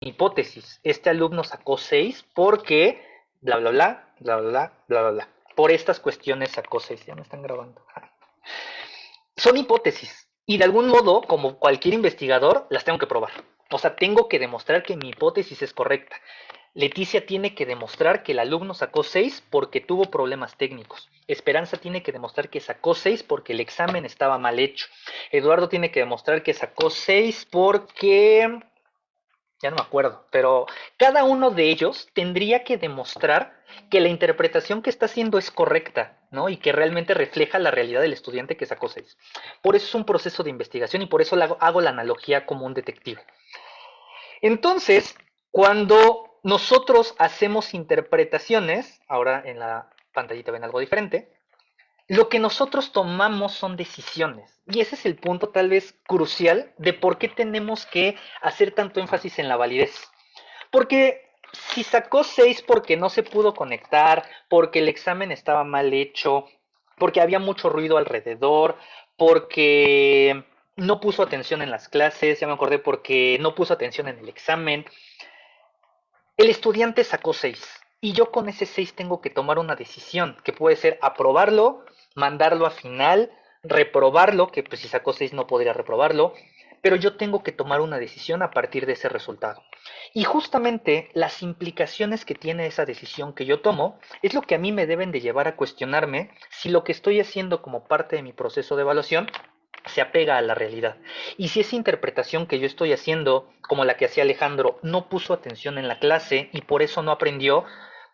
hipótesis, este alumno sacó 6 porque bla, bla, bla, bla, bla, bla, bla, bla, bla. Por estas cuestiones sacó 6. Ya me están grabando. Son hipótesis y de algún modo, como cualquier investigador, las tengo que probar. O sea, tengo que demostrar que mi hipótesis es correcta. Leticia tiene que demostrar que el alumno sacó 6 porque tuvo problemas técnicos. Esperanza tiene que demostrar que sacó 6 porque el examen estaba mal hecho. Eduardo tiene que demostrar que sacó 6 porque ya no me acuerdo, pero cada uno de ellos tendría que demostrar que la interpretación que está haciendo es correcta, ¿no? Y que realmente refleja la realidad del estudiante que sacó 6. Por eso es un proceso de investigación y por eso hago la analogía como un detective. Entonces, cuando nosotros hacemos interpretaciones, ahora en la pantallita ven algo diferente, lo que nosotros tomamos son decisiones. Y ese es el punto tal vez crucial de por qué tenemos que hacer tanto énfasis en la validez. Porque si sacó 6 porque no se pudo conectar, porque el examen estaba mal hecho, porque había mucho ruido alrededor, porque no puso atención en las clases, ya me acordé, porque no puso atención en el examen, el estudiante sacó 6 y yo con ese 6 tengo que tomar una decisión, que puede ser aprobarlo, mandarlo a final, reprobarlo, que pues si sacó 6 no podría reprobarlo, pero yo tengo que tomar una decisión a partir de ese resultado. Y justamente las implicaciones que tiene esa decisión que yo tomo es lo que a mí me deben de llevar a cuestionarme si lo que estoy haciendo como parte de mi proceso de evaluación se apega a la realidad. Y si esa interpretación que yo estoy haciendo, como la que hacía Alejandro, no puso atención en la clase y por eso no aprendió,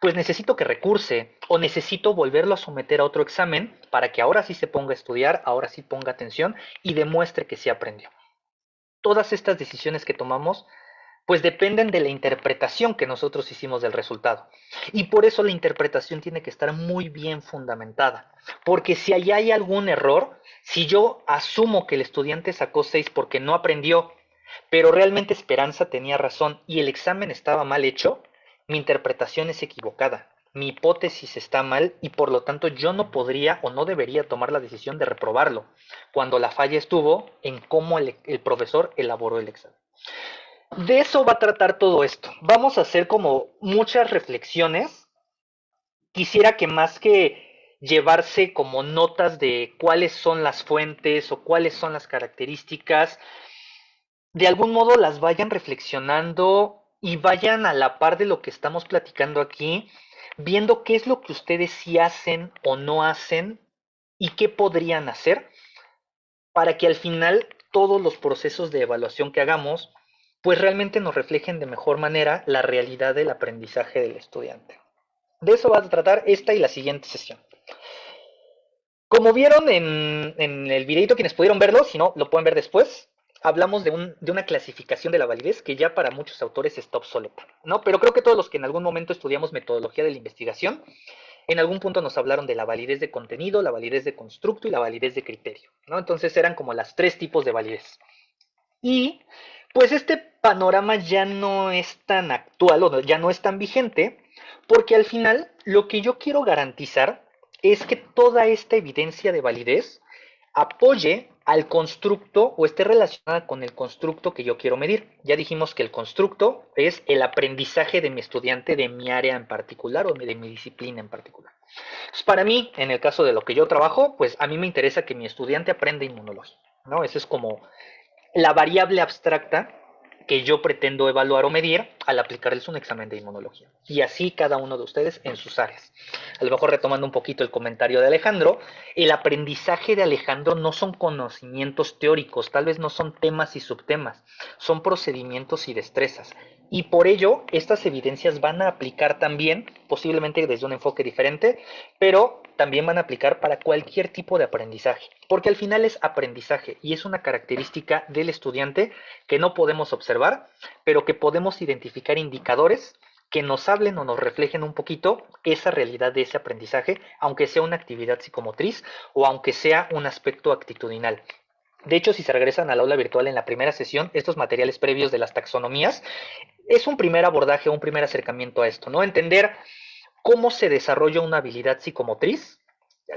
pues necesito que recurse o necesito volverlo a someter a otro examen para que ahora sí se ponga a estudiar, ahora sí ponga atención y demuestre que sí aprendió. Todas estas decisiones que tomamos pues dependen de la interpretación que nosotros hicimos del resultado. Y por eso la interpretación tiene que estar muy bien fundamentada. Porque si allá hay algún error, si yo asumo que el estudiante sacó 6 porque no aprendió, pero realmente Esperanza tenía razón y el examen estaba mal hecho, mi interpretación es equivocada. Mi hipótesis está mal y por lo tanto yo no podría o no debería tomar la decisión de reprobarlo, cuando la falla estuvo en cómo el profesor elaboró el examen. De eso va a tratar todo esto. Vamos a hacer como muchas reflexiones. Quisiera que más que llevarse como notas de cuáles son las fuentes o cuáles son las características, de algún modo las vayan reflexionando y vayan a la par de lo que estamos platicando aquí, viendo qué es lo que ustedes sí hacen o no hacen y qué podrían hacer para que al final todos los procesos de evaluación que hagamos pues realmente nos reflejen de mejor manera la realidad del aprendizaje del estudiante. De eso va a tratar esta y la siguiente sesión. Como vieron en el videito, quienes pudieron verlo, si no, lo pueden ver después, hablamos de una clasificación de la validez que ya para muchos autores está obsoleta, ¿no? Pero creo que todos los que en algún momento estudiamos metodología de la investigación, en algún punto nos hablaron de la validez de contenido, la validez de constructo y la validez de criterio, ¿no? Entonces eran como las tres tipos de validez. Y pues este panorama ya no es tan actual o ya no es tan vigente, porque al final lo que yo quiero garantizar es que toda esta evidencia de validez apoye al constructo o esté relacionada con el constructo que yo quiero medir. Ya dijimos que el constructo es el aprendizaje de mi estudiante de mi área en particular o de mi disciplina en particular. Entonces, para mí, en el caso de lo que yo trabajo, pues a mí me interesa que mi estudiante aprenda inmunología, ¿no? Eso es como la variable abstracta que yo pretendo evaluar o medir al aplicarles un examen de inmunología. Y así cada uno de ustedes en sus áreas. A lo mejor retomando un poquito el comentario de Alejandro, el aprendizaje de Alejandro no son conocimientos teóricos, tal vez no son temas y subtemas, son procedimientos y destrezas. Y por ello, estas evidencias van a aplicar también, posiblemente desde un enfoque diferente, pero también van a aplicar para cualquier tipo de aprendizaje, porque al final es aprendizaje y es una característica del estudiante que no podemos observar, pero que podemos identificar indicadores que nos hablen o nos reflejen un poquito esa realidad de ese aprendizaje, aunque sea una actividad psicomotriz o aunque sea un aspecto actitudinal. De hecho, si se regresan al aula virtual en la primera sesión, estos materiales previos de las taxonomías es un primer abordaje, un primer acercamiento a esto, ¿no? Entender cómo se desarrolla una habilidad psicomotriz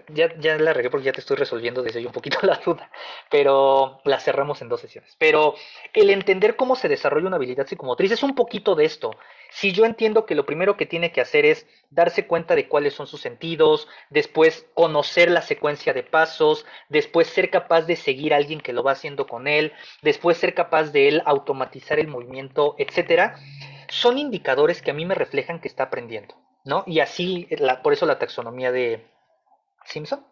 Ya la regué porque ya te estoy resolviendo desde ahí un poquito la duda, pero la cerramos en 2 sesiones. Pero el entender cómo se desarrolla una habilidad psicomotriz es un poquito de esto. Si yo entiendo que lo primero que tiene que hacer es darse cuenta de cuáles son sus sentidos, después conocer la secuencia de pasos, después ser capaz de seguir a alguien que lo va haciendo con él, después ser capaz de él automatizar el movimiento, etcétera, son indicadores que a mí me reflejan que está aprendiendo, ¿no? Y así, por eso la taxonomía de Simpson,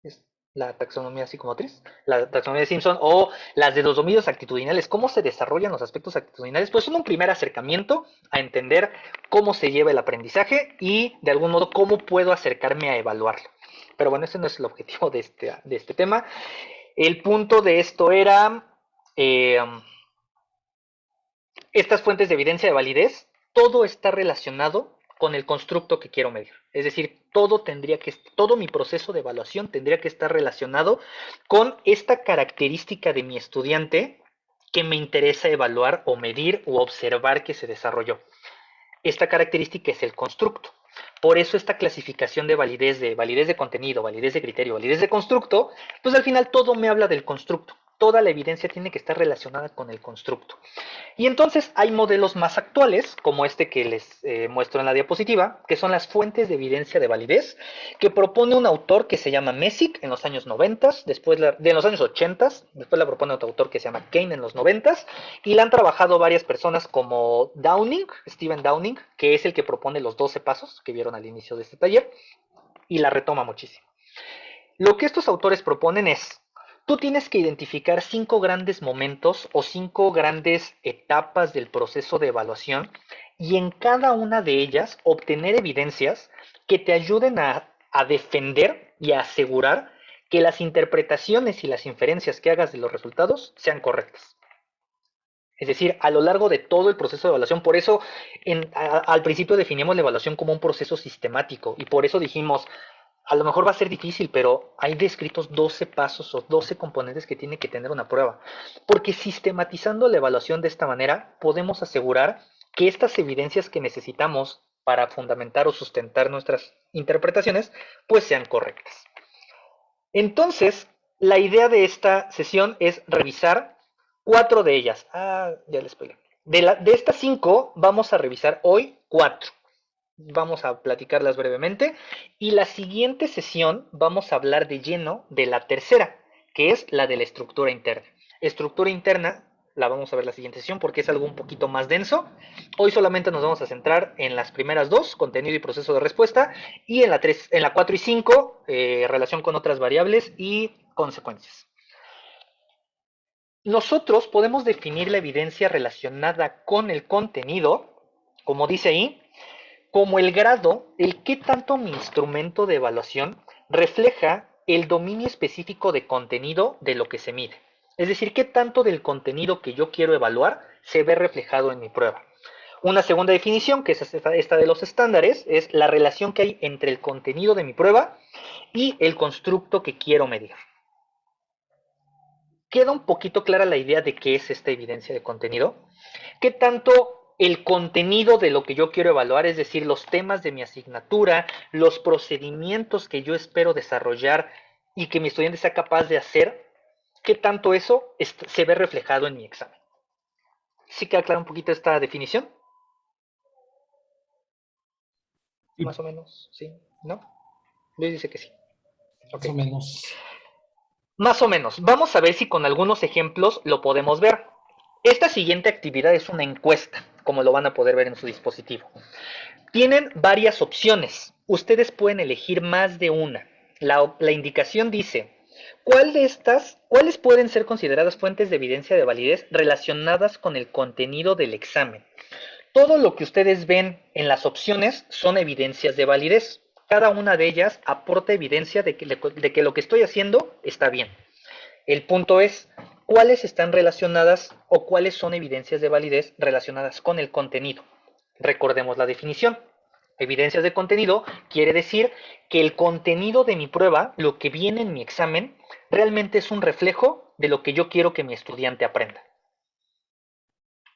es la taxonomía psicomotriz, la taxonomía de Simpson, o las de los dominios actitudinales, cómo se desarrollan los aspectos actitudinales, pues son un primer acercamiento a entender cómo se lleva el aprendizaje y de algún modo cómo puedo acercarme a evaluarlo. Pero bueno, ese no es el objetivo de este tema. El punto de esto era eh, estas fuentes de evidencia de validez, todo está relacionado con el constructo que quiero medir. Es decir, todo mi proceso de evaluación tendría que estar relacionado con esta característica de mi estudiante que me interesa evaluar o medir o observar que se desarrolló. Esta característica es el constructo. Por eso esta clasificación de validez de contenido, validez de criterio, validez de constructo, pues al final todo me habla del constructo. Toda la evidencia tiene que estar relacionada con el constructo. Y entonces hay modelos más actuales, como este que les muestro en la diapositiva, que son las fuentes de evidencia de validez, que propone un autor que se llama Messick en los años 90, de los años 80, después la propone otro autor que se llama Kane en los 90, y la han trabajado varias personas como Downing, Stephen Downing, que es el que propone los 12 pasos que vieron al inicio de este taller, y la retoma muchísimo. Lo que estos autores proponen es, tú tienes que identificar 5 grandes momentos o 5 grandes etapas del proceso de evaluación y en cada una de ellas obtener evidencias que te ayuden a defender y a asegurar que las interpretaciones y las inferencias que hagas de los resultados sean correctas. Es decir, a lo largo de todo el proceso de evaluación, por eso al principio definimos la evaluación como un proceso sistemático y por eso dijimos, a lo mejor va a ser difícil, pero hay descritos 12 pasos o 12 componentes que tiene que tener una prueba. Porque sistematizando la evaluación de esta manera, podemos asegurar que estas evidencias que necesitamos para fundamentar o sustentar nuestras interpretaciones, pues sean correctas. Entonces, la idea de esta sesión es revisar 4 de ellas. Ya les spoilé. De estas 5, vamos a revisar hoy 4. Vamos a platicarlas brevemente. Y la siguiente sesión vamos a hablar de lleno de la tercera, que es la de la estructura interna. Estructura interna la vamos a ver la siguiente sesión porque es algo un poquito más denso. Hoy solamente nos vamos a centrar en las primeras 2, contenido y proceso de respuesta, y en la 4 y 5, relación con otras variables y consecuencias. Nosotros podemos definir la evidencia relacionada con el contenido, como dice ahí, como el grado, el qué tanto mi instrumento de evaluación refleja el dominio específico de contenido de lo que se mide. Es decir, qué tanto del contenido que yo quiero evaluar se ve reflejado en mi prueba. Una segunda definición, que es esta de los estándares, es la relación que hay entre el contenido de mi prueba y el constructo que quiero medir. ¿Queda un poquito clara la idea de qué es esta evidencia de contenido? ¿Qué tanto el contenido de lo que yo quiero evaluar, es decir, los temas de mi asignatura, los procedimientos que yo espero desarrollar y que mi estudiante sea capaz de hacer, qué tanto eso se ve reflejado en mi examen? ¿Sí queda clara un poquito esta definición? Sí, Más o menos, ¿sí? ¿No? Luis dice que sí. Ok. más o menos. Más o menos. Vamos a ver si con algunos ejemplos lo podemos ver. Esta siguiente actividad es una encuesta, como lo van a poder ver en su dispositivo. Tienen varias opciones. Ustedes pueden elegir más de una. La indicación dice, ¿cuáles pueden ser consideradas fuentes de evidencia de validez relacionadas con el contenido del examen? Todo lo que ustedes ven en las opciones son evidencias de validez. Cada una de ellas aporta evidencia de que lo que estoy haciendo está bien. El punto es, ¿cuáles están relacionadas o cuáles son evidencias de validez relacionadas con el contenido? Recordemos la definición. Evidencias de contenido quiere decir que el contenido de mi prueba, lo que viene en mi examen, realmente es un reflejo de lo que yo quiero que mi estudiante aprenda.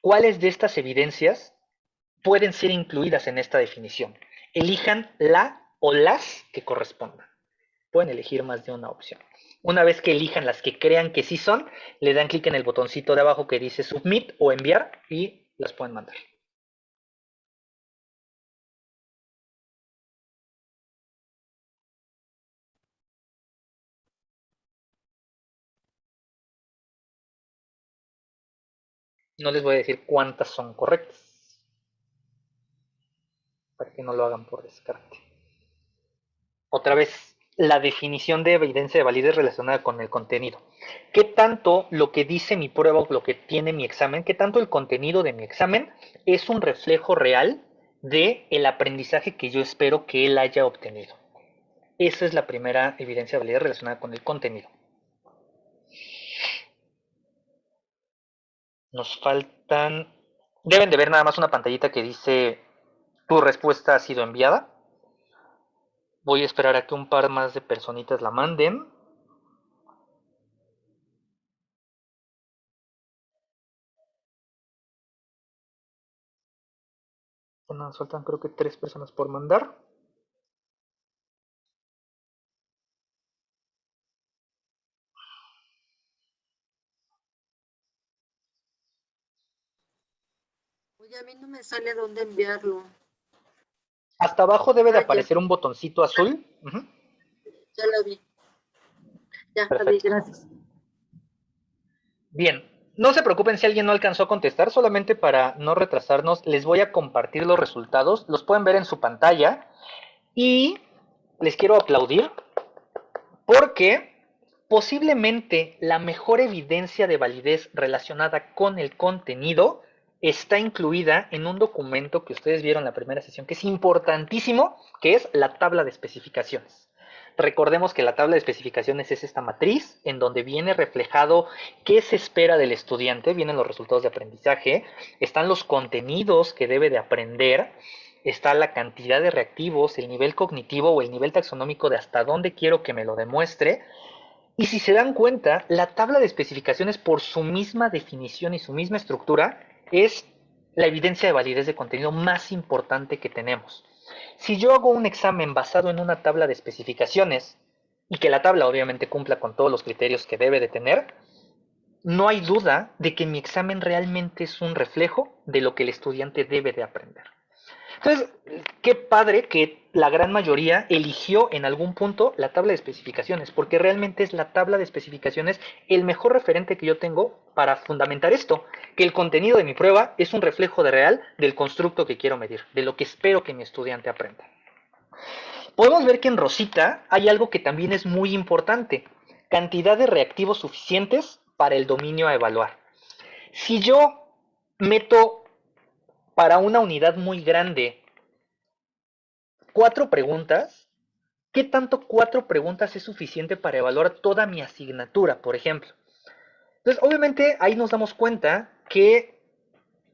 ¿Cuáles de estas evidencias pueden ser incluidas en esta definición? Elijan la o las que correspondan. Pueden elegir más de una opción. Una vez que elijan las que crean que sí son, le dan clic en el botoncito de abajo que dice Submit o enviar y las pueden mandar. No les voy a decir cuántas son correctas, para que no lo hagan por descarte. Otra vez, la definición de evidencia de validez relacionada con el contenido. ¿Qué tanto lo que dice mi prueba o lo que tiene mi examen, qué tanto el contenido de mi examen es un reflejo real de el aprendizaje que yo espero que él haya obtenido? Esa es la primera evidencia de validez relacionada con el contenido. Nos faltan... Deben de ver nada más una pantallita que dice tu respuesta ha sido enviada. Voy a esperar a que un par más de personitas la manden. Nos faltan creo que 3 personas por mandar. Oye, a mí no me sale dónde enviarlo. Hasta abajo debe de Ah, ya, aparecer un botoncito azul. Uh-huh. ya la vi. Ya, la vi, Perfecto. gracias. Bien, no se preocupen si alguien no alcanzó a contestar, solamente para no retrasarnos, les voy a compartir los resultados. Los pueden ver en su pantalla y les quiero aplaudir porque posiblemente la mejor evidencia de validez relacionada con el contenido está incluida en un documento que ustedes vieron en la primera sesión, que es importantísimo, que es la tabla de especificaciones. Recordemos que la tabla de especificaciones es esta matriz en donde viene reflejado qué se espera del estudiante, vienen los resultados de aprendizaje, están los contenidos que debe de aprender, está la cantidad de reactivos, el nivel cognitivo o el nivel taxonómico de hasta dónde quiero que me lo demuestre. Y si se dan cuenta, la tabla de especificaciones por su misma definición y su misma estructura es la evidencia de validez de contenido más importante que tenemos. Si yo hago un examen basado en una tabla de especificaciones y que la tabla obviamente cumpla con todos los criterios que debe de tener, no hay duda de que mi examen realmente es un reflejo de lo que el estudiante debe de aprender. Entonces, qué padre que la gran mayoría eligió en algún punto la tabla de especificaciones, porque realmente es la tabla de especificaciones el mejor referente que yo tengo para fundamentar esto, que el contenido de mi prueba es un reflejo de real del constructo que quiero medir, de lo que espero que mi estudiante aprenda. Podemos ver que en rosita hay algo que también es muy importante, cantidad de reactivos suficientes para el dominio a evaluar. Si yo meto para una unidad muy grande 4 preguntas, ¿qué tanto 4 preguntas es suficiente para evaluar toda mi asignatura, por ejemplo? Entonces, obviamente, ahí nos damos cuenta que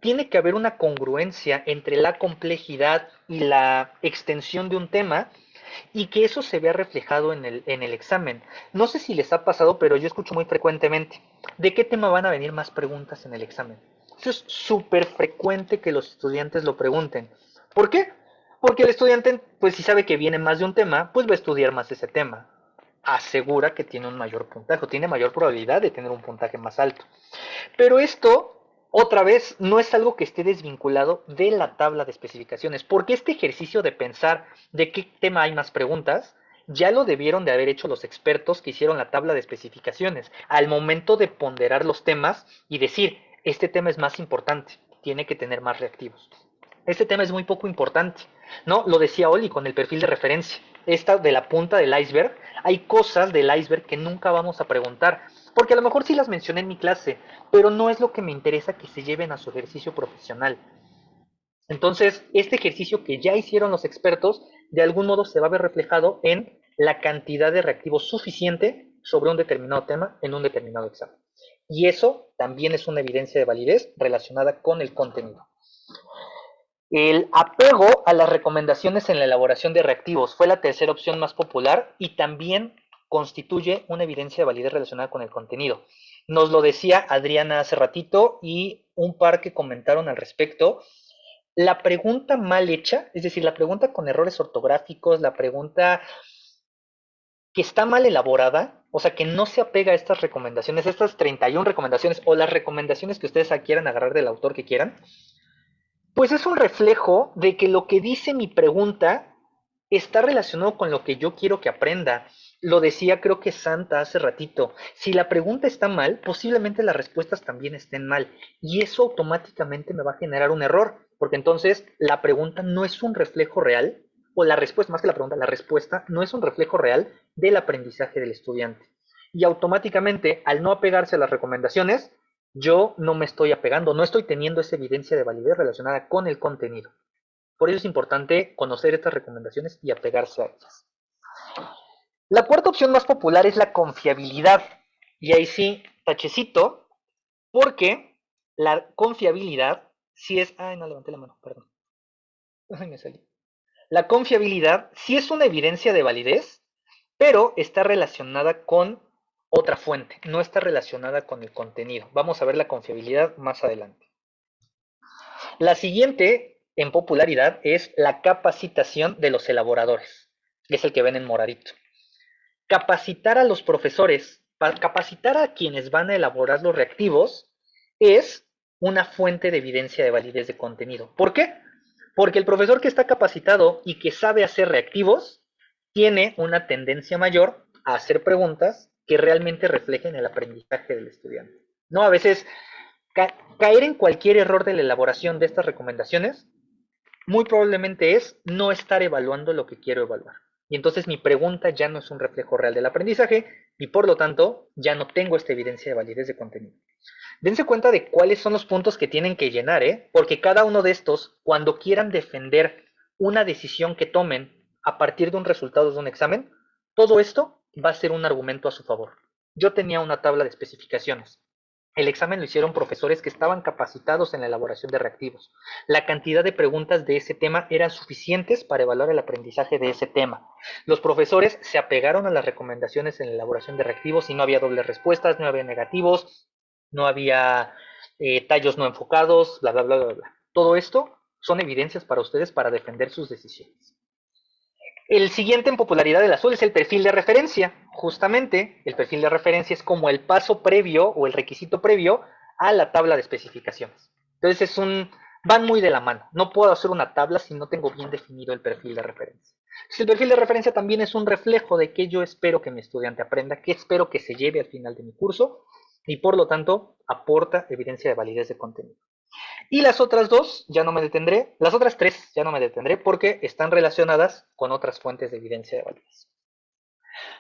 tiene que haber una congruencia entre la complejidad y la extensión de un tema y que eso se vea reflejado en el examen. No sé si les ha pasado, pero yo escucho muy frecuentemente, ¿de qué tema van a venir más preguntas en el examen? Eso es súper frecuente que los estudiantes lo pregunten. ¿Por qué? Porque el estudiante, pues si sabe que viene más de un tema, pues va a estudiar más ese tema. Asegura que tiene un mayor puntaje, o tiene mayor probabilidad de tener un puntaje más alto. Pero esto, otra vez, no es algo que esté desvinculado de la tabla de especificaciones, porque este ejercicio de pensar de qué tema hay más preguntas, ya lo debieron de haber hecho los expertos que hicieron la tabla de especificaciones, al momento de ponderar los temas y decir, este tema es más importante, tiene que tener más reactivos. Este tema es muy poco importante, ¿no? Lo decía Oli con el perfil de referencia. Esta de la punta del iceberg, hay cosas del iceberg que nunca vamos a preguntar, porque a lo mejor sí las mencioné en mi clase, pero no es lo que me interesa que se lleven a su ejercicio profesional. Entonces, este ejercicio que ya hicieron los expertos, de algún modo se va a ver reflejado en la cantidad de reactivos suficiente sobre un determinado tema en un determinado examen. Y eso también es una evidencia de validez relacionada con el contenido. El apego a las recomendaciones en la elaboración de reactivos fue la tercera opción más popular y también constituye una evidencia de validez relacionada con el contenido. Nos lo decía Adriana hace ratito y un par que comentaron al respecto. La pregunta mal hecha, es decir, la pregunta con errores ortográficos, la pregunta que está mal elaborada, o sea, que no se apega a estas recomendaciones, estas 31 recomendaciones o las recomendaciones que ustedes quieran agarrar del autor que quieran, pues es un reflejo de que lo que dice mi pregunta está relacionado con lo que yo quiero que aprenda. Lo decía creo que Santa hace ratito. Si la pregunta está mal, posiblemente las respuestas también estén mal. Y eso automáticamente me va a generar un error. Porque entonces la pregunta no es un reflejo real, o la respuesta, más que la pregunta, la respuesta no es un reflejo real del aprendizaje del estudiante. Y automáticamente, al no apegarse a las recomendaciones, yo no me estoy apegando, no estoy teniendo esa evidencia de validez relacionada con el contenido. Por ello es importante conocer estas recomendaciones y apegarse a ellas. La cuarta opción más popular es la confiabilidad. Y ahí sí, tachecito, porque la confiabilidad sí es... Ay, no levanté la mano, perdón. Ay, me salí. La confiabilidad sí es una evidencia de validez, pero está relacionada con otra fuente, no está relacionada con el contenido. Vamos a ver la confiabilidad más adelante. La siguiente en popularidad es la capacitación de los elaboradores, que es el que ven en moradito. Capacitar a los profesores, capacitar a quienes van a elaborar los reactivos, es una fuente de evidencia de validez de contenido. ¿Por qué? Porque el profesor que está capacitado y que sabe hacer reactivos tiene una tendencia mayor a hacer preguntas que realmente reflejen el aprendizaje del estudiante. No, a veces caer en cualquier error de la elaboración de estas recomendaciones muy probablemente es no estar evaluando lo que quiero evaluar. Y entonces mi pregunta ya no es un reflejo real del aprendizaje y por lo tanto ya no tengo esta evidencia de validez de contenido. Dense cuenta de cuáles son los puntos que tienen que llenar, porque cada uno de estos, cuando quieran defender una decisión que tomen a partir de un resultado de un examen, todo esto va a ser un argumento a su favor. Yo tenía una tabla de especificaciones. El examen lo hicieron profesores que estaban capacitados en la elaboración de reactivos. La cantidad de preguntas de ese tema eran suficientes para evaluar el aprendizaje de ese tema. Los profesores se apegaron a las recomendaciones en la elaboración de reactivos y no había dobles respuestas, no había negativos, no había tallos no enfocados, bla, bla, bla, bla, bla. Todo esto son evidencias para ustedes para defender sus decisiones. El siguiente en popularidad del azul es el perfil de referencia. Justamente, el perfil de referencia es como el paso previo o el requisito previo a la tabla de especificaciones. Entonces van muy de la mano. No puedo hacer una tabla si no tengo bien definido el perfil de referencia. Entonces, el perfil de referencia también es un reflejo de qué yo espero que mi estudiante aprenda, qué espero que se lleve al final de mi curso y por lo tanto aporta evidencia de validez de contenido. Y las otras dos ya no me detendré, las otras tres ya no me detendré porque están relacionadas con otras fuentes de evidencia de validez.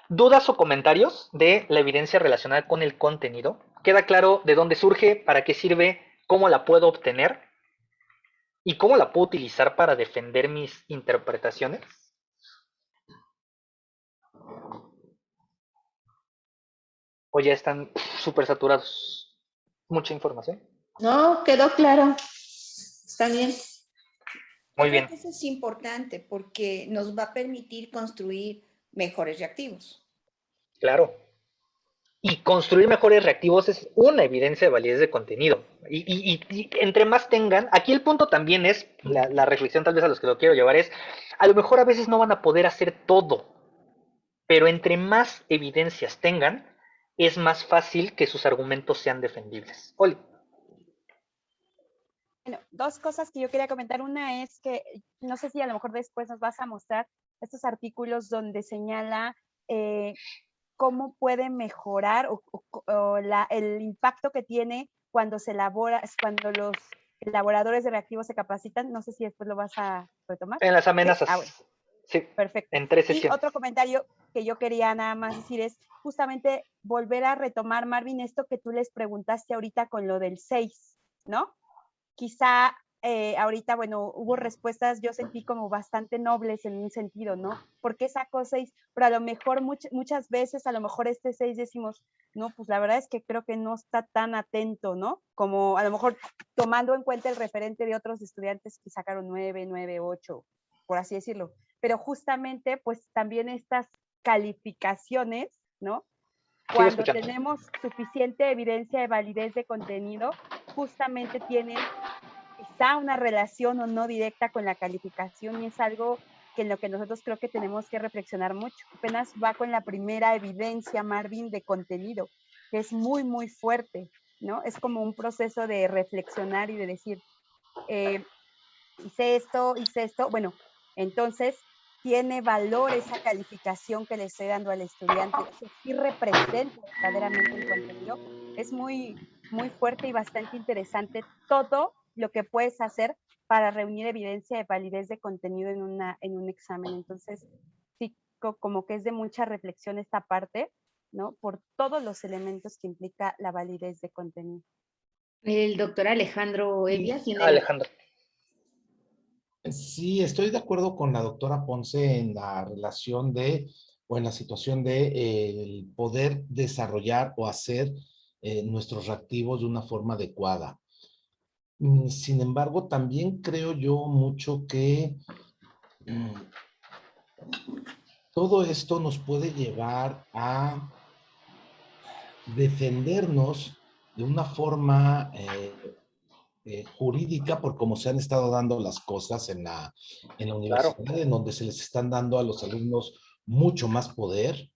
¿Dudas o comentarios de la evidencia relacionada con el contenido? ¿Queda claro de dónde surge, para qué sirve, cómo la puedo obtener y cómo la puedo utilizar para defender mis interpretaciones? ¿O ya están súper saturados? ¿Mucha información? No, quedó claro. Está bien. Muy Yo creo bien. que eso es importante porque nos va a permitir construir mejores reactivos. Claro. Y construir mejores reactivos es una evidencia de validez de contenido. Y entre más tengan, aquí el punto también es, la reflexión tal vez a los que lo quiero llevar es, a lo mejor a veces no van a poder hacer todo, pero entre más evidencias tengan, es más fácil que sus argumentos sean defendibles. Oli. Bueno, dos cosas que yo quería comentar. Una es que, no sé si a lo mejor después nos vas a mostrar estos artículos donde señala cómo puede mejorar el impacto que tiene cuando se elabora, cuando los elaboradores de reactivos se capacitan. No sé si después lo vas a retomar. En las amenazas. ¿Sí? Bueno. Sí, perfecto. En 3 Y sesiones. otro comentario que yo quería nada más decir es justamente volver a retomar, Marvin, esto que tú les preguntaste ahorita con lo del 6, ¿no? Quizá ahorita, bueno, hubo respuestas, yo sentí como bastante nobles en un sentido, ¿no? ¿Por qué sacó 6? Pero a lo mejor muchas veces, a lo mejor este 6 decimos, no, pues la verdad es que creo que no está tan atento, ¿no? Como a lo mejor tomando en cuenta el referente de otros estudiantes que sacaron 9, 9, 8, por así decirlo. Pero justamente, pues también estas calificaciones, ¿no? Cuando tenemos suficiente evidencia de validez de contenido, justamente tienen quizá una relación o no directa con la calificación y es algo que en lo que nosotros creo que tenemos que reflexionar mucho. Apenas va con la primera evidencia, Marvin, de contenido, que es muy, muy fuerte, ¿no? Es como un proceso de reflexionar y de decir, hice esto, bueno, entonces tiene valor esa calificación que le estoy dando al estudiante, o sea, sí representa verdaderamente el contenido. Es muy, muy fuerte y bastante interesante todo lo que puedes hacer para reunir evidencia de validez de contenido en un examen. Entonces, sí, como que es de mucha reflexión esta parte, ¿no? Por todos los elementos que implica la validez de contenido. El doctor Alejandro Evia tiene Alejandro. Sí, estoy de acuerdo con la doctora Ponce en la relación de, o en la situación de el poder desarrollar o hacer nuestros reactivos de una forma adecuada. Sin embargo, también creo yo mucho que todo esto nos puede llevar a defendernos de una forma jurídica por cómo se han estado dando las cosas en la Claro. universidad, en donde se les están dando a los alumnos mucho más poder,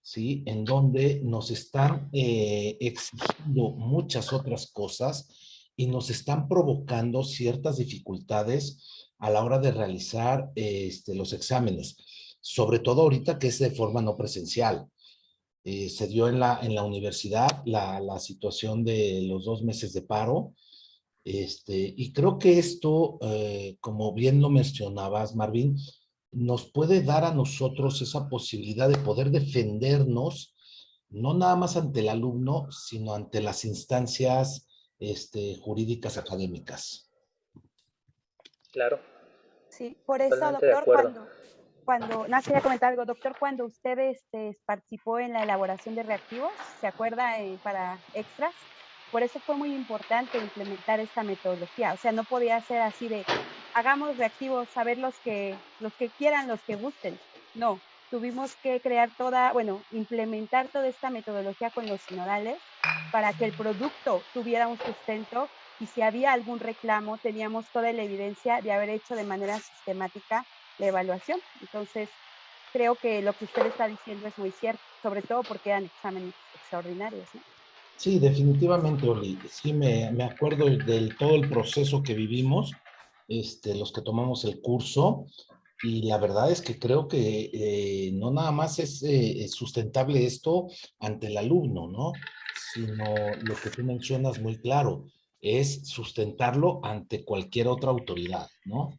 ¿sí? En donde nos están exigiendo muchas otras cosas y nos están provocando ciertas dificultades a la hora de realizar los exámenes, sobre todo ahorita que es de forma no presencial. Se dio en la universidad la situación de los 2 meses de paro, y creo que esto, como bien lo mencionabas, Marvin, nos puede dar a nosotros esa posibilidad de poder defendernos, no nada más ante el alumno, sino ante las instancias, jurídicas académicas. Claro, Sí, por eso, totalmente de doctor, acuerdo. no quería comentar algo, doctor, cuando usted participó en la elaboración de reactivos, ¿se acuerda? Para extras, por eso fue muy importante implementar esta metodología, o sea, no podía ser así de, hagamos reactivos, a ver los que quieran, los que gusten, no, tuvimos que implementar toda esta metodología con los sinodales para que el producto tuviera un sustento y si había algún reclamo, teníamos toda la evidencia de haber hecho de manera sistemática la evaluación. Entonces, creo que lo que usted está diciendo es muy cierto, sobre todo porque eran exámenes extraordinarios, ¿no? Sí, definitivamente, Oli. Sí, me acuerdo del todo el proceso que vivimos, los que tomamos el curso, y la verdad es que creo que no nada más es sustentable esto ante el alumno, ¿no? Sino lo que tú mencionas muy claro, es sustentarlo ante cualquier otra autoridad, ¿no?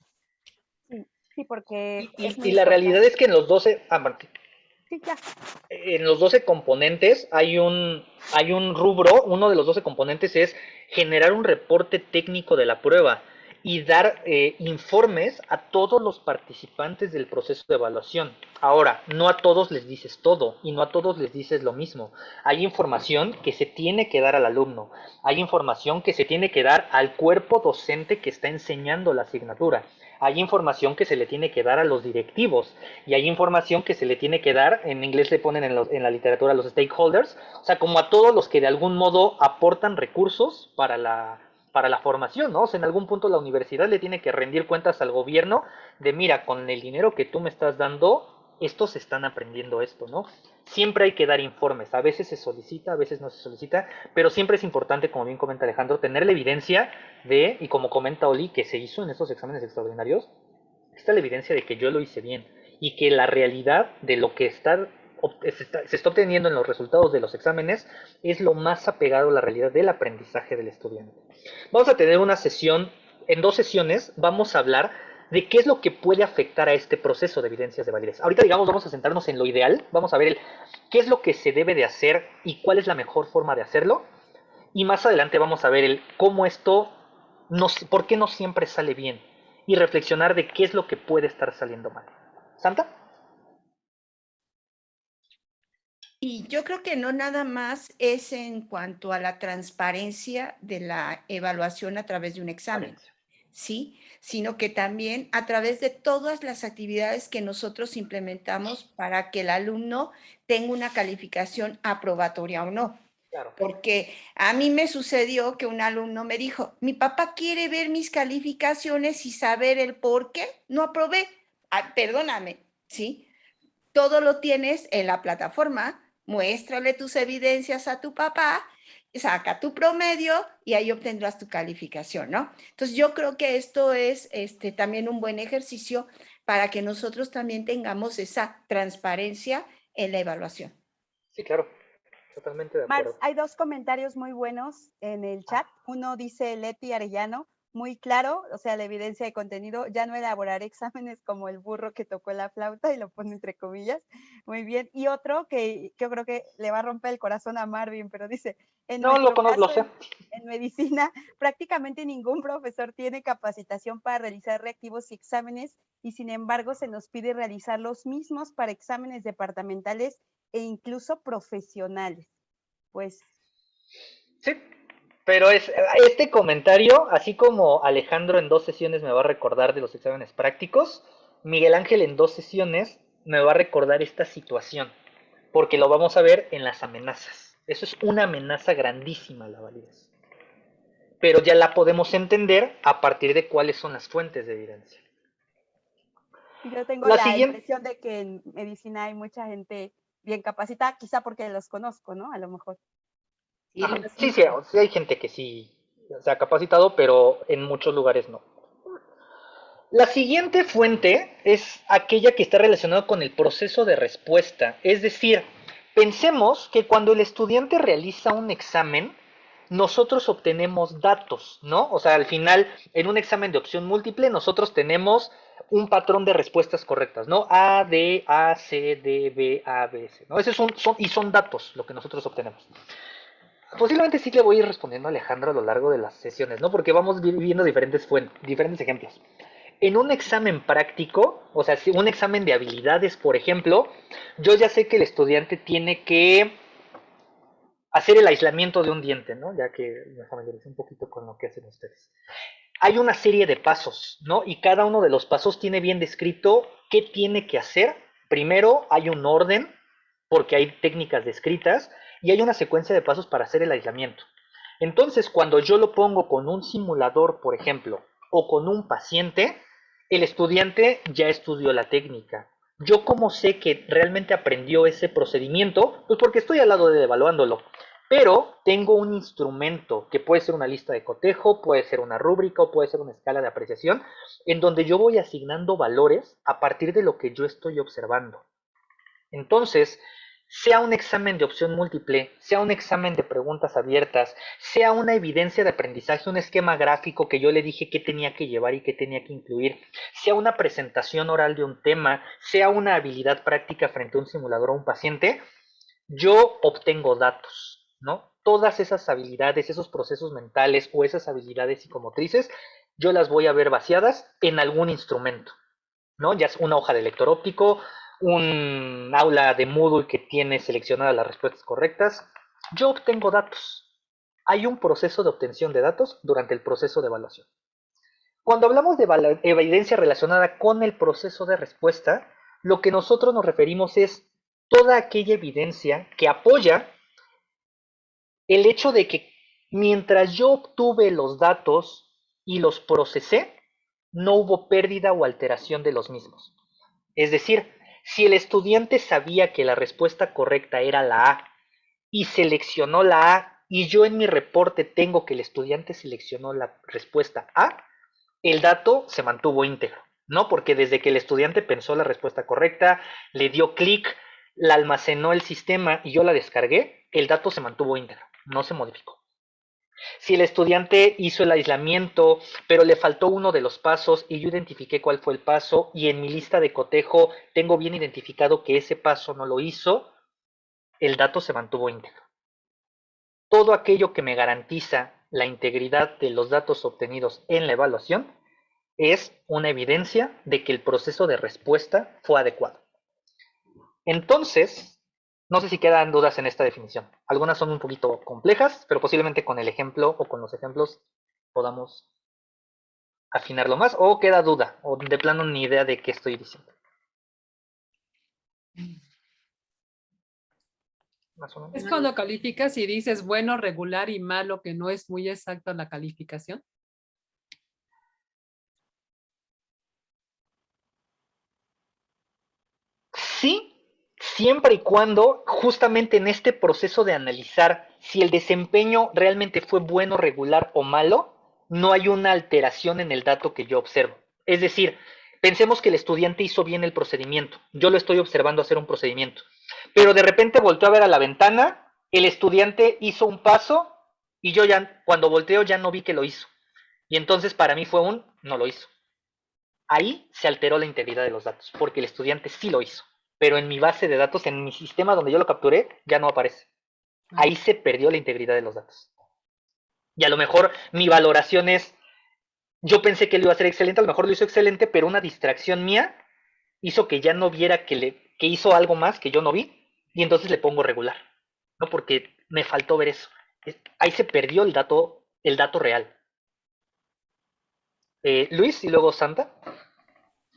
Sí, sí, porque es muy Y la realidad importante. es que en los 12, Martín, Sí, ya. en los 12 componentes hay un rubro, uno de los 12 componentes es generar un reporte técnico de la prueba y dar informes a todos los participantes del proceso de evaluación. Ahora, no a todos les dices todo y no a todos les dices lo mismo. Hay información que se tiene que dar al alumno, hay información que se tiene que dar al cuerpo docente que está enseñando la asignatura, hay información que se le tiene que dar a los directivos y hay información que se le tiene que dar, en inglés le ponen en la literatura los stakeholders, o sea, como a todos los que de algún modo aportan recursos para la formación, ¿no? O sea, en algún punto la universidad le tiene que rendir cuentas al gobierno de, mira, con el dinero que tú me estás dando, estos están aprendiendo esto, ¿no? Siempre hay que dar informes, a veces se solicita, a veces no se solicita, pero siempre es importante, como bien comenta Alejandro, tener la evidencia de, y como comenta Oli, que se hizo en estos exámenes extraordinarios, está la evidencia de que yo lo hice bien y que la realidad de lo que se está obteniendo en los resultados de los exámenes es lo más apegado a la realidad del aprendizaje del estudiante. Vamos a tener una sesión, en 2 sesiones vamos a hablar de qué es lo que puede afectar a este proceso de evidencias de validez. Ahorita, digamos, vamos a centrarnos en lo ideal, vamos a ver qué es lo que se debe de hacer y cuál es la mejor forma de hacerlo. Y más adelante vamos a ver cómo esto, por qué no siempre sale bien y reflexionar de qué es lo que puede estar saliendo mal. ¿Santa? Y yo creo que no nada más es en cuanto a la transparencia de la evaluación a través de un examen, ¿sí? Sino que también a través de todas las actividades que nosotros implementamos para que el alumno tenga una calificación aprobatoria o no. Claro. Porque a mí me sucedió que un alumno me dijo, mi papá quiere ver mis calificaciones y saber el por qué no aprobé. perdóname, ¿sí? Todo lo tienes en la plataforma, muéstrale tus evidencias a tu papá, saca tu promedio y ahí obtendrás tu calificación, ¿no? Entonces yo creo que esto es también un buen ejercicio para que nosotros también tengamos esa transparencia en la evaluación. Sí, claro, totalmente de Marx, acuerdo. hay dos comentarios muy buenos en el chat. Uno dice Leti Arellano, muy claro, o sea, la evidencia de contenido, ya no elaborar exámenes como el burro que tocó la flauta y lo pone entre comillas. Muy bien. Y otro que yo creo que le va a romper el corazón a Marvin, pero dice, en No, nuestro lo caso, sé. en medicina, prácticamente ningún profesor tiene capacitación para realizar reactivos y exámenes y sin embargo se nos pide realizar los mismos para exámenes departamentales e incluso profesionales. Pues Sí, pero este comentario, así como Alejandro en 2 sesiones me va a recordar de los exámenes prácticos, Miguel Ángel en 2 sesiones me va a recordar esta situación, porque lo vamos a ver en las amenazas. Eso es una amenaza grandísima, la validez. Pero ya la podemos entender a partir de cuáles son las fuentes de evidencia. yo tengo La la siguiente, impresión de que en medicina hay mucha gente bien capacitada, quizá porque los conozco, ¿no? A lo mejor. Sí, ajá, lo sí, sé. sí hay gente que sí se ha capacitado, pero en muchos lugares no. La siguiente fuente es aquella que está relacionada con el proceso de respuesta. Es decir, pensemos que cuando el estudiante realiza un examen, nosotros obtenemos datos, ¿no? O sea, al final, en un examen de opción múltiple, nosotros tenemos un patrón de respuestas correctas, ¿no? A, D, A, C, D, B, A, B, C, ¿no? Esos son datos lo que nosotros obtenemos. Posiblemente sí le voy a ir respondiendo a Alejandro a lo largo de las sesiones, ¿no? Porque vamos viendo diferentes ejemplos. En un examen práctico, o sea, si un examen de habilidades, por ejemplo, yo ya sé que el estudiante tiene que hacer el aislamiento de un diente, ¿no? Ya que me familiaricé un poquito con lo que hacen ustedes. Hay una serie de pasos, ¿no? Y cada uno de los pasos tiene bien descrito qué tiene que hacer. Primero hay un orden, porque hay técnicas descritas, y hay una secuencia de pasos para hacer el aislamiento. Entonces, cuando yo lo pongo con un simulador, por ejemplo, o con un paciente, el estudiante ya estudió la técnica. Yo cómo sé que realmente aprendió ese procedimiento, pues porque estoy al lado de él evaluándolo. Pero tengo un instrumento que puede ser una lista de cotejo, puede ser una rúbrica o puede ser una escala de apreciación, en donde yo voy asignando valores a partir de lo que yo estoy observando. Entonces, sea un examen de opción múltiple, sea un examen de preguntas abiertas, sea una evidencia de aprendizaje, un esquema gráfico que yo le dije qué tenía que llevar y qué tenía que incluir, sea una presentación oral de un tema, sea una habilidad práctica frente a un simulador o un paciente, yo obtengo datos, ¿no? Todas esas habilidades, esos procesos mentales o esas habilidades psicomotrices, yo las voy a ver vaciadas en algún instrumento, ¿no? Ya es una hoja de lector óptico, un aula de Moodle que tiene seleccionadas las respuestas correctas. Yo obtengo datos. Hay un proceso de obtención de datos durante el proceso de evaluación. Cuando hablamos de evidencia relacionada con el proceso de respuesta, lo que nosotros nos referimos es toda aquella evidencia que apoya el hecho de que mientras yo obtuve los datos y los procesé, no hubo pérdida o alteración de los mismos. Es decir, si el estudiante sabía que la respuesta correcta era la A y seleccionó la A y yo en mi reporte tengo que el estudiante seleccionó la respuesta A, el dato se mantuvo íntegro, ¿no? Porque desde que el estudiante pensó la respuesta correcta, le dio clic, la almacenó el sistema y yo la descargué, el dato se mantuvo íntegro, no se modificó. Si el estudiante hizo el aislamiento, pero le faltó uno de los pasos y yo identifiqué cuál fue el paso y en mi lista de cotejo tengo bien identificado que ese paso no lo hizo, el dato se mantuvo íntegro. Todo aquello que me garantiza la integridad de los datos obtenidos en la evaluación es una evidencia de que el proceso de respuesta fue adecuado. Entonces, no sé si quedan dudas en esta definición. Algunas son un poquito complejas, pero posiblemente con el ejemplo o con los ejemplos podamos afinarlo más, o queda duda, o de plano ni idea de qué estoy diciendo. Más o menos. Es cuando calificas y dices bueno, regular y malo, que no es muy exacta la calificación. siempre y cuando justamente en este proceso de analizar si el desempeño realmente fue bueno, regular o malo, no hay una alteración en el dato que yo observo. Es decir, pensemos que el estudiante hizo bien el procedimiento, yo lo estoy observando hacer un procedimiento, pero de repente volteó a ver a la ventana, el estudiante hizo un paso y yo ya, cuando volteo ya no vi que lo hizo. Y entonces para mí fue no lo hizo. Ahí se alteró la integridad de los datos, porque el estudiante sí lo hizo. Pero en mi base de datos, en mi sistema donde yo lo capturé, ya no aparece. Ahí se perdió la integridad de los datos. Y a lo mejor mi valoración es, yo pensé que lo iba a hacer excelente, a lo mejor lo hizo excelente, pero una distracción mía hizo que ya no viera que hizo algo más que yo no vi, y entonces le pongo regular, ¿no? Porque me faltó ver eso. Ahí se perdió el dato real. Luis y luego Santa.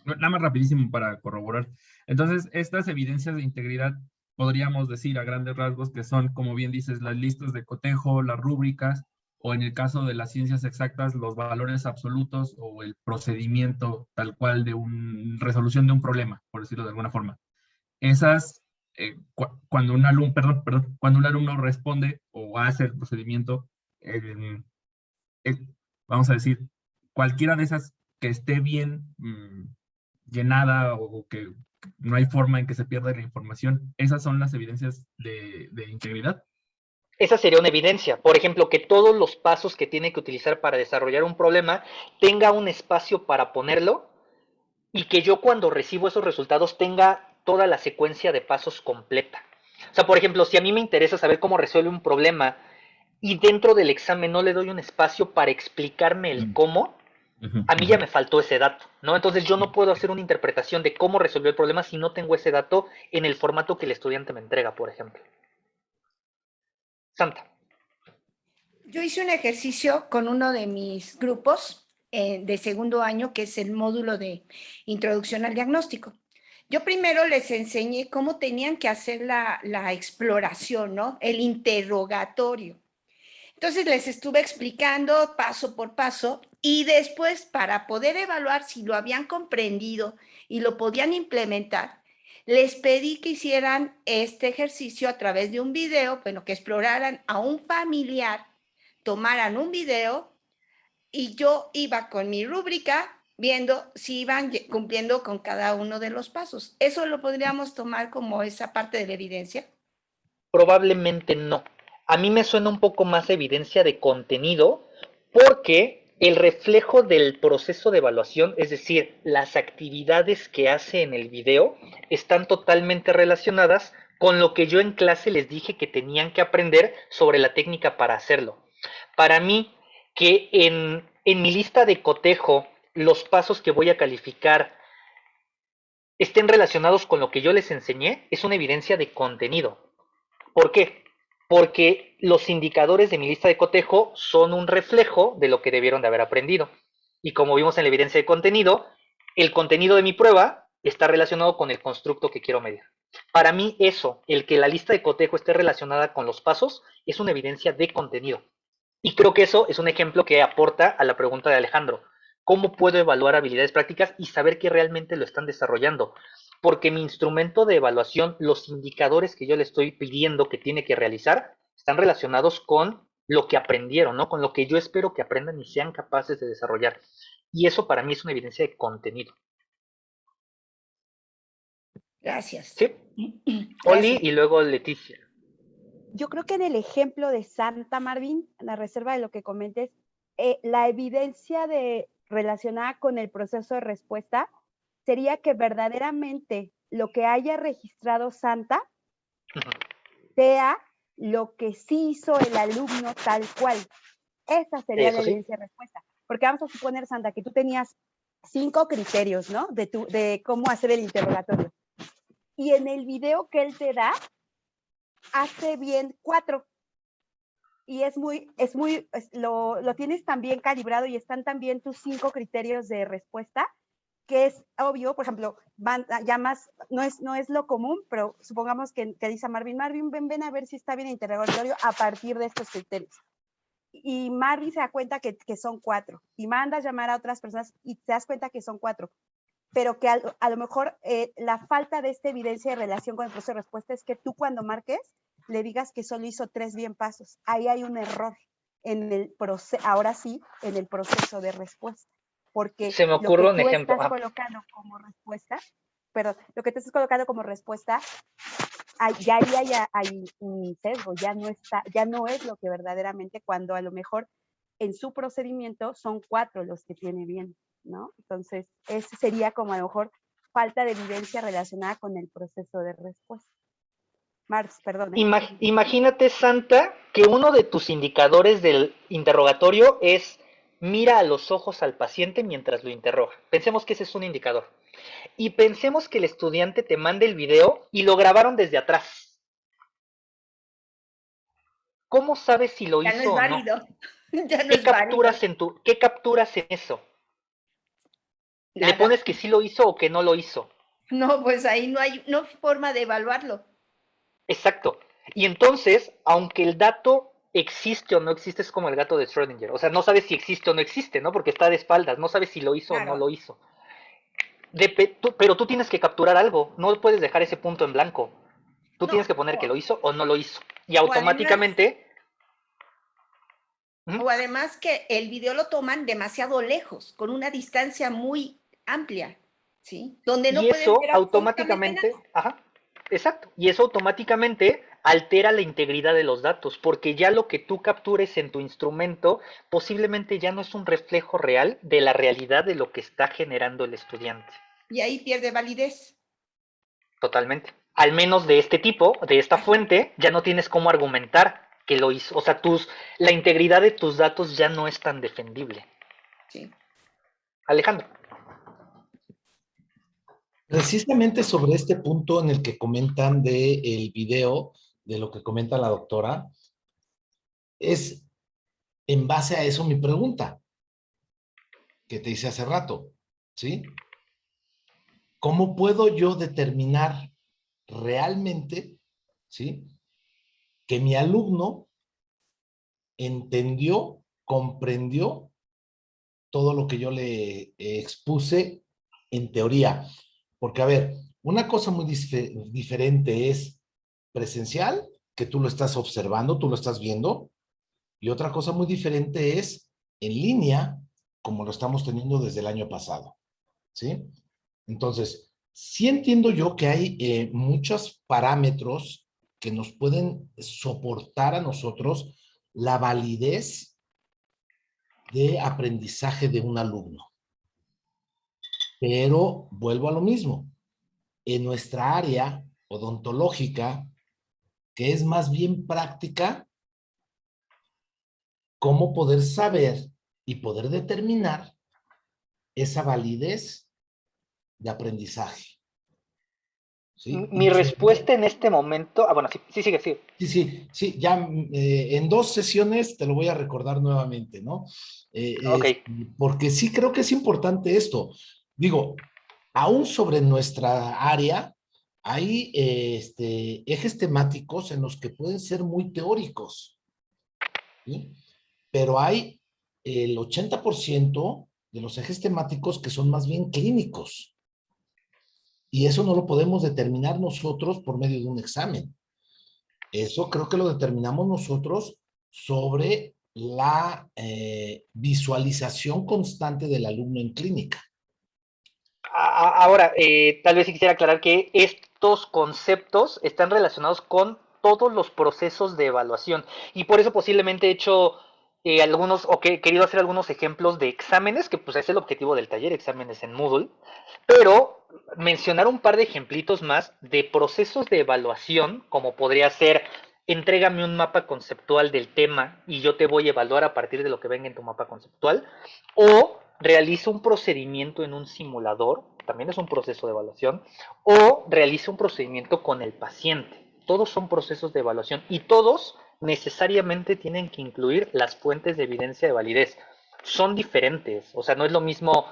Nada más rapidísimo para corroborar. Entonces, estas evidencias de integridad podríamos decir a grandes rasgos que son, como bien dices, las listas de cotejo, las rúbricas, o en el caso de las ciencias exactas, los valores absolutos o el procedimiento tal cual de una resolución de un problema, por decirlo de alguna forma. Esas, cuando un alumno, cuando un alumno responde o hace el procedimiento, vamos a decir, cualquiera de esas que esté bien llenada o que no hay forma en que se pierda la información, esas son las evidencias de integridad. Esa sería una evidencia. Por ejemplo, que todos los pasos que tiene que utilizar para desarrollar un problema tenga un espacio para ponerlo y que yo cuando recibo esos resultados tenga toda la secuencia de pasos completa. O sea, por ejemplo, si a mí me interesa saber cómo resuelve un problema y dentro del examen no le doy un espacio para explicarme el cómo, a mí ya me faltó ese dato, ¿no? Entonces yo no puedo hacer una interpretación de cómo resolvió el problema si no tengo ese dato en el formato que el estudiante me entrega, por ejemplo. Santa. Yo hice un ejercicio con uno de mis grupos de segundo año, que es el módulo de introducción al diagnóstico. Yo primero les enseñé cómo tenían que hacer la exploración, ¿no? El interrogatorio. Entonces les estuve explicando paso por paso y después, para poder evaluar si lo habían comprendido y lo podían implementar, les pedí que hicieran este ejercicio a través de un video, bueno, que exploraran a un familiar, tomaran un video y yo iba con mi rúbrica viendo si iban cumpliendo con cada uno de los pasos. ¿Eso lo podríamos tomar como esa parte de la evidencia? Probablemente no. A mí me suena un poco más evidencia de contenido porque el reflejo del proceso de evaluación, es decir, las actividades que hace en el video, están totalmente relacionadas con lo que yo en clase les dije que tenían que aprender sobre la técnica para hacerlo. Para mí, que en mi lista de cotejo los pasos que voy a calificar estén relacionados con lo que yo les enseñé, es una evidencia de contenido. ¿Por qué? Porque los indicadores de mi lista de cotejo son un reflejo de lo que debieron de haber aprendido. Y como vimos en la evidencia de contenido, el contenido de mi prueba está relacionado con el constructo que quiero medir. Para mí eso, el que la lista de cotejo esté relacionada con los pasos, es una evidencia de contenido. Y creo que eso es un ejemplo que aporta a la pregunta de Alejandro. ¿Cómo puedo evaluar habilidades prácticas y saber que realmente lo están desarrollando? Porque mi instrumento de evaluación, los indicadores que yo le estoy pidiendo que tiene que realizar, están relacionados con lo que aprendieron, ¿no? Con lo que yo espero que aprendan y sean capaces de desarrollar. Y eso para mí es una evidencia de contenido. Gracias. ¿Sí? Oli y luego Leticia. Yo creo que en el ejemplo de Santa, Marvin, a la reserva de lo que comentes, la evidencia relacionada con el proceso de respuesta sería que verdaderamente lo que haya registrado Santa sea lo que sí hizo el alumno tal cual. Esa sería la evidencia de respuesta. Porque vamos a suponer, Santa, que tú tenías 5 criterios, ¿no? De cómo hacer el interrogatorio. Y en el video que él te da, hace bien 4. Y lo tienes tan bien calibrado y están tan bien tus 5 criterios de respuesta, que es obvio. Por ejemplo, ya más, no es lo común, pero supongamos que dice a Marvin, ven a ver si está bien el interrogatorio a partir de estos criterios. Y Marvin se da cuenta que son 4, y manda a llamar a otras personas y te das cuenta que son 4. pero que a lo mejor la falta de esta evidencia de relación con el proceso de respuesta es que tú cuando marques le digas que solo hizo 3 bien pasos. Ahí hay un error en el proceso, ahora sí, en el proceso de respuesta. Porque Se me lo ocurre que un tú ejemplo. estás colocando como respuesta, perdón, lo que te estás colocando como respuesta, ya ahí hay un sesgo, ya no es lo que verdaderamente, cuando a lo mejor en su procedimiento son 4 los que tiene bien, ¿no? Entonces, ese sería como a lo mejor falta de evidencia relacionada con el proceso de respuesta. Marx, perdón. Imagínate, Santa, que uno de tus indicadores del interrogatorio es mira a los ojos al paciente mientras lo interroga. Pensemos que ese es un indicador. Y pensemos que el estudiante te manda el video y lo grabaron desde atrás. ¿Cómo sabes si lo Ya no hizo es o no? válido. Ya no ¿Qué es válido. ¿Qué capturas en eso? ¿Le Nada. pones que sí lo hizo o que no lo hizo? No, pues ahí no hay forma de evaluarlo. Exacto. Y entonces, aunque el dato existe o no existe, es como el gato de Schrödinger. O sea, no sabes si existe o no existe, ¿no? Porque está de espaldas, no sabes si lo hizo o no Claro. lo hizo. Pero tú tienes que capturar algo, no puedes dejar ese punto en blanco. Tú No, tienes que poner que lo hizo o no lo hizo. Y o además, automáticamente... o además que el video lo toman demasiado lejos, con una distancia muy amplia, ¿sí? Donde no Y pueden eso ver absolutamente automáticamente, nada. ajá, exacto, y eso automáticamente altera la integridad de los datos, porque ya lo que tú captures en tu instrumento posiblemente ya no es un reflejo real de la realidad de lo que está generando el estudiante. Y ahí pierde validez. Totalmente. Al menos de este tipo, de esta fuente, ya no tienes cómo argumentar que lo hizo. O sea, la integridad de tus datos ya no es tan defendible. Sí. Alejandro. Precisamente sobre este punto en el que comentan del video, de lo que comenta la doctora, es en base a eso mi pregunta, que te hice hace rato, ¿sí? ¿Cómo puedo yo determinar realmente, ¿sí?, que mi alumno entendió, comprendió todo lo que yo le expuse en teoría? Porque, a ver, una cosa muy diferente es presencial, que tú lo estás observando, tú lo estás viendo, y otra cosa muy diferente es en línea, como lo estamos teniendo desde el año pasado, ¿sí? Entonces, sí entiendo yo que hay muchos parámetros que nos pueden soportar a nosotros la validez de aprendizaje de un alumno. Pero vuelvo a lo mismo. En nuestra área odontológica, que es más bien práctica, cómo poder saber y poder determinar esa validez de aprendizaje. ¿Sí? Mi respuesta en este momento... bueno, sí, sigue, sigue. Sí, ya en 2 sesiones te lo voy a recordar nuevamente, ¿no? Ok. Porque sí creo que es importante esto. Digo, aún sobre nuestra área, hay ejes temáticos en los que pueden ser muy teóricos, ¿sí? Pero hay el 80% de los ejes temáticos que son más bien clínicos. Y eso no lo podemos determinar nosotros por medio de un examen. Eso creo que lo determinamos nosotros sobre la visualización constante del alumno en clínica. Ahora, tal vez quisiera aclarar que estos conceptos están relacionados con todos los procesos de evaluación y por eso posiblemente he hecho algunos o que he querido hacer algunos ejemplos de exámenes, que pues es el objetivo del taller, exámenes en Moodle, pero mencionar un par de ejemplitos más de procesos de evaluación, como podría ser entrégame un mapa conceptual del tema y yo te voy a evaluar a partir de lo que venga en tu mapa conceptual, o realiza un procedimiento en un simulador, también es un proceso de evaluación, o realiza un procedimiento con el paciente. Todos son procesos de evaluación y todos necesariamente tienen que incluir las fuentes de evidencia de validez. Son diferentes, o sea, no es lo mismo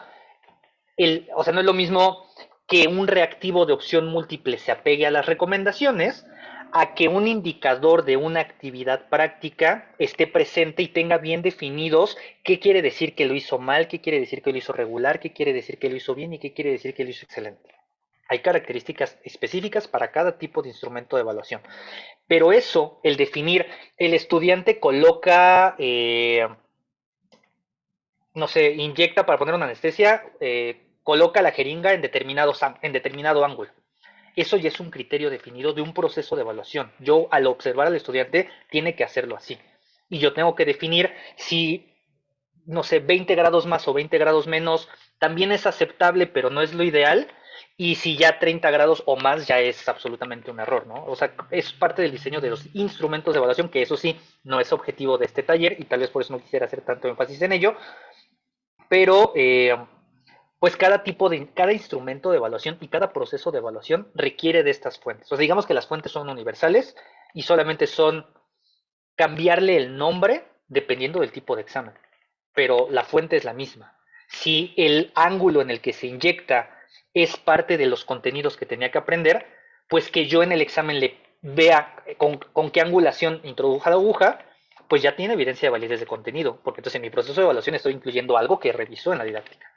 no es lo mismo que un reactivo de opción múltiple se apegue a las recomendaciones a que un indicador de una actividad práctica esté presente y tenga bien definidos qué quiere decir que lo hizo mal, qué quiere decir que lo hizo regular, qué quiere decir que lo hizo bien y qué quiere decir que lo hizo excelente. Hay características específicas para cada tipo de instrumento de evaluación. Pero eso, el definir, el estudiante coloca, no sé, inyecta para poner una anestesia, coloca la jeringa en determinado ángulo. Eso ya es un criterio definido de un proceso de evaluación. Yo, al observar al estudiante, tiene que hacerlo así. Y yo tengo que definir si, no sé, 20 grados más o 20 grados menos también es aceptable, pero no es lo ideal. Y si ya 30 grados o más ya es absolutamente un error, ¿no? O sea, es parte del diseño de los instrumentos de evaluación, que eso sí, no es objetivo de este taller y tal vez por eso no quisiera hacer tanto énfasis en ello, pero pues cada instrumento de evaluación y cada proceso de evaluación requiere de estas fuentes. O sea, digamos que las fuentes son universales y solamente son cambiarle el nombre dependiendo del tipo de examen, pero la fuente es la misma. Si el ángulo en el que se inyecta es parte de los contenidos que tenía que aprender, pues que yo en el examen le vea con qué angulación introdujo la aguja, pues ya tiene evidencia de validez de contenido, porque entonces en mi proceso de evaluación estoy incluyendo algo que revisó en la didáctica.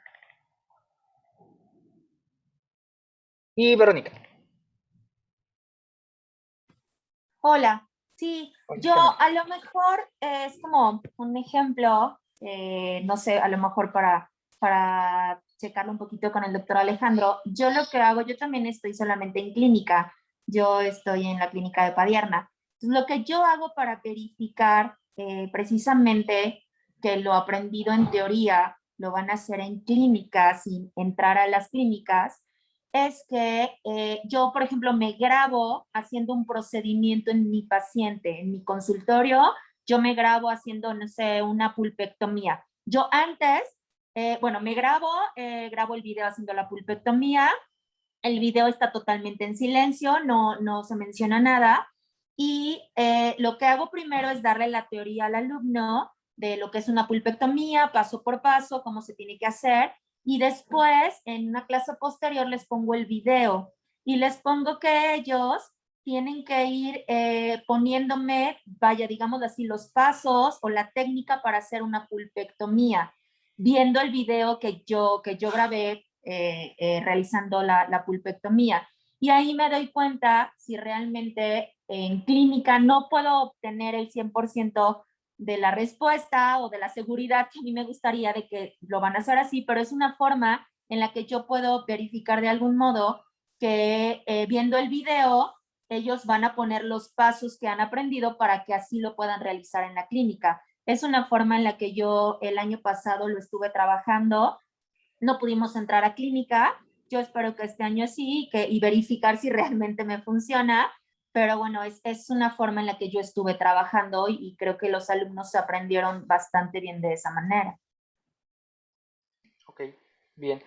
Y Verónica. Hola, sí, yo a lo mejor es como un ejemplo, no sé, a lo mejor para checarlo un poquito con el doctor Alejandro, yo lo que hago, yo también estoy solamente en clínica, yo estoy en la clínica de Padierna. Entonces, lo que yo hago para verificar precisamente que lo aprendido en teoría lo van a hacer en clínica sin entrar a las clínicas, es que yo, por ejemplo, me grabo haciendo un procedimiento en mi paciente, en mi consultorio, yo me grabo haciendo, no sé, una pulpectomía. Yo antes, bueno, me grabo, grabo el video haciendo la pulpectomía, el video está totalmente en silencio, no se menciona nada, y lo que hago primero es darle la teoría al alumno de lo que es una pulpectomía, paso por paso, cómo se tiene que hacer, y después en una clase posterior les pongo el video y les pongo que ellos tienen que ir poniéndome, vaya, digamos así, los pasos o la técnica para hacer una pulpectomía, viendo el video que yo grabé realizando la pulpectomía. Y ahí me doy cuenta si realmente en clínica no puedo obtener el 100% de la respuesta o de la seguridad que a mí me gustaría de que lo van a hacer así, pero es una forma en la que yo puedo verificar de algún modo que viendo el video ellos van a poner los pasos que han aprendido para que así lo puedan realizar en la clínica. Es una forma en la que yo el año pasado lo estuve trabajando. No pudimos entrar a clínica. Yo espero que este año sí y verificar si realmente me funciona. Pero bueno, es una forma en la que yo estuve trabajando y creo que los alumnos se aprendieron bastante bien de esa manera. Ok, bien.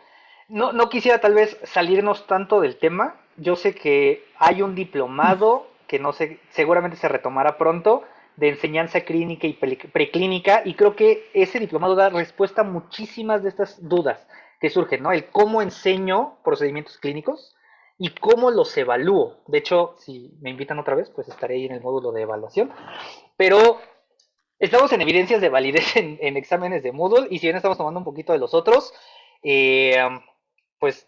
No quisiera tal vez salirnos tanto del tema. Yo sé que hay un diplomado que no sé, seguramente se retomará pronto de enseñanza clínica y preclínica y creo que ese diplomado da respuesta a muchísimas de estas dudas que surgen, ¿no? El cómo enseño procedimientos clínicos y cómo los evalúo. De hecho, si me invitan otra vez, pues estaré ahí en el módulo de evaluación. Pero estamos en evidencias de validez en exámenes de Moodle y si bien estamos tomando un poquito de los otros, eh, pues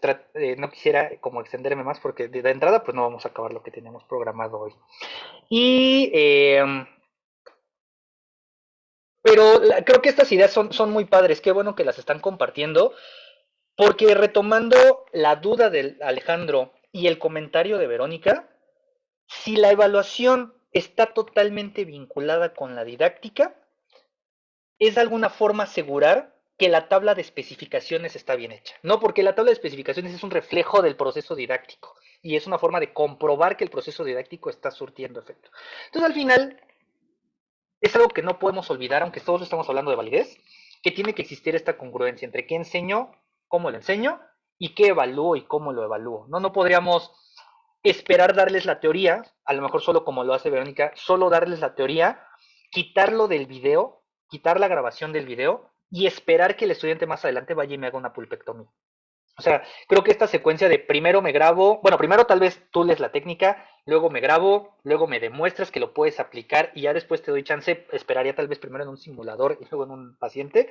no quisiera como extenderme más porque de entrada pues no vamos a acabar lo que teníamos programado hoy. Y pero creo que estas ideas son muy padres, qué bueno que las están compartiendo, porque retomando la duda de Alejandro y el comentario de Verónica, si la evaluación está totalmente vinculada con la didáctica, es de alguna forma asegurar que la tabla de especificaciones está bien hecha. No, porque la tabla de especificaciones es un reflejo del proceso didáctico y es una forma de comprobar que el proceso didáctico está surtiendo efecto. Entonces, al final, es algo que no podemos olvidar, aunque todos estamos hablando de validez, que tiene que existir esta congruencia entre qué enseño, cómo lo enseño y qué evalúo y cómo lo evalúo. No podríamos esperar darles la teoría, a lo mejor solo como lo hace Verónica, solo darles la teoría, quitarlo del video, quitar la grabación del video y esperar que el estudiante más adelante vaya y me haga una pulpectomía. O sea, creo que esta secuencia de primero me grabo, bueno, primero tal vez tú lees la técnica, luego me grabo, luego me demuestras que lo puedes aplicar y ya después te doy chance, esperaría tal vez primero en un simulador y luego en un paciente.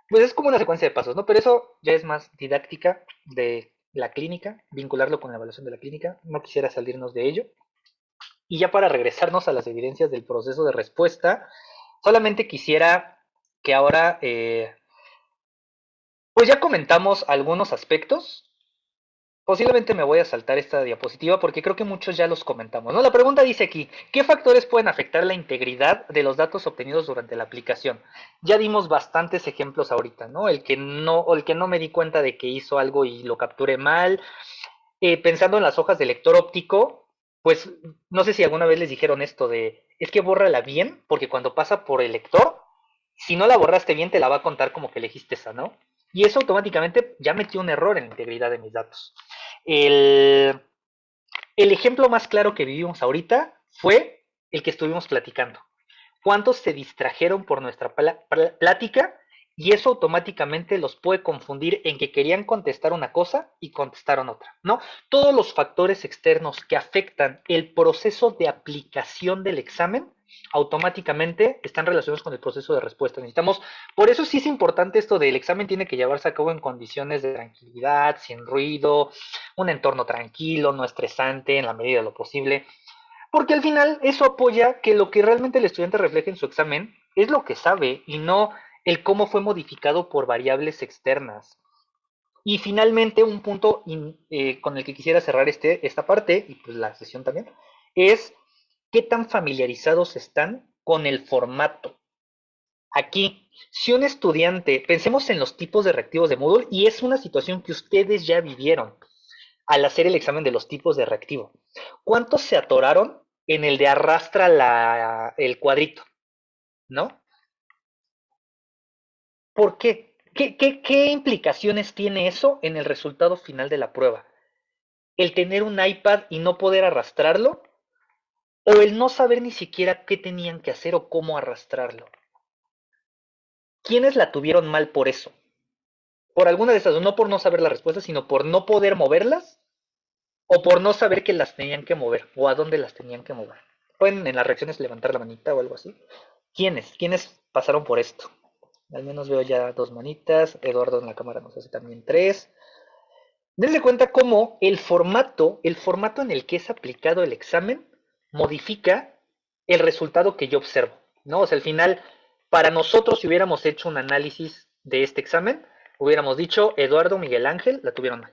Pues es como una secuencia de pasos, ¿no? Pero eso ya es más didáctica de la clínica, vincularlo con la evaluación de la clínica. No quisiera salirnos de ello. Y ya para regresarnos a las evidencias del proceso de respuesta, solamente quisiera que ahora, pues ya comentamos algunos aspectos. Posiblemente me voy a saltar esta diapositiva porque creo que muchos ya los comentamos, ¿no? La pregunta dice aquí, ¿qué factores pueden afectar la integridad de los datos obtenidos durante la aplicación? Ya dimos bastantes ejemplos ahorita, ¿no? El que no me di cuenta de que hizo algo y lo capturé mal. Pensando en las hojas de lector óptico, pues no sé si alguna vez les dijeron esto de, es que bórrala bien, porque cuando pasa por el lector, si no la borraste bien, te la va a contar como que elegiste esa, ¿no? Y eso automáticamente ya metió un error en la integridad de mis datos. El, el ejemplo más claro que vivimos ahorita fue el que estuvimos platicando. ¿Cuántos se distrajeron por nuestra plática? Y eso automáticamente los puede confundir en que querían contestar una cosa y contestaron otra, ¿no? Todos los factores externos que afectan el proceso de aplicación del examen automáticamente están relacionados con el proceso de respuesta. Necesitamos, por eso sí es importante esto del examen tiene que llevarse a cabo en condiciones de tranquilidad, sin ruido, un entorno tranquilo, no estresante en la medida de lo posible. Porque al final eso apoya que lo que realmente el estudiante refleje en su examen es lo que sabe y no el cómo fue modificado por variables externas. Y finalmente un punto con el que quisiera cerrar esta parte, y pues la sesión también, es qué tan familiarizados están con el formato. Aquí, si un estudiante, pensemos en los tipos de reactivos de Moodle, y es una situación que ustedes ya vivieron al hacer el examen de los tipos de reactivo. ¿Cuántos se atoraron en el de arrastra el cuadrito? ¿No? ¿Por qué? ¿Qué implicaciones tiene eso en el resultado final de la prueba? ¿El tener un iPad y no poder arrastrarlo? ¿O el no saber ni siquiera qué tenían que hacer o cómo arrastrarlo? ¿Quiénes la tuvieron mal por eso? Por alguna de esas, no por no saber la respuesta, sino por no poder moverlas o por no saber que las tenían que mover o a dónde las tenían que mover. Pueden en las reacciones levantar la manita o algo así. ¿Quiénes? ¿Quiénes pasaron por esto? Al menos veo ya 2 manitas. Eduardo en la cámara nos hace también 3. Dense cuenta cómo el formato en el que es aplicado el examen, modifica el resultado que yo observo, ¿no? O sea, al final, para nosotros, si hubiéramos hecho un análisis de este examen, hubiéramos dicho, Eduardo, Miguel Ángel, la tuvieron mal.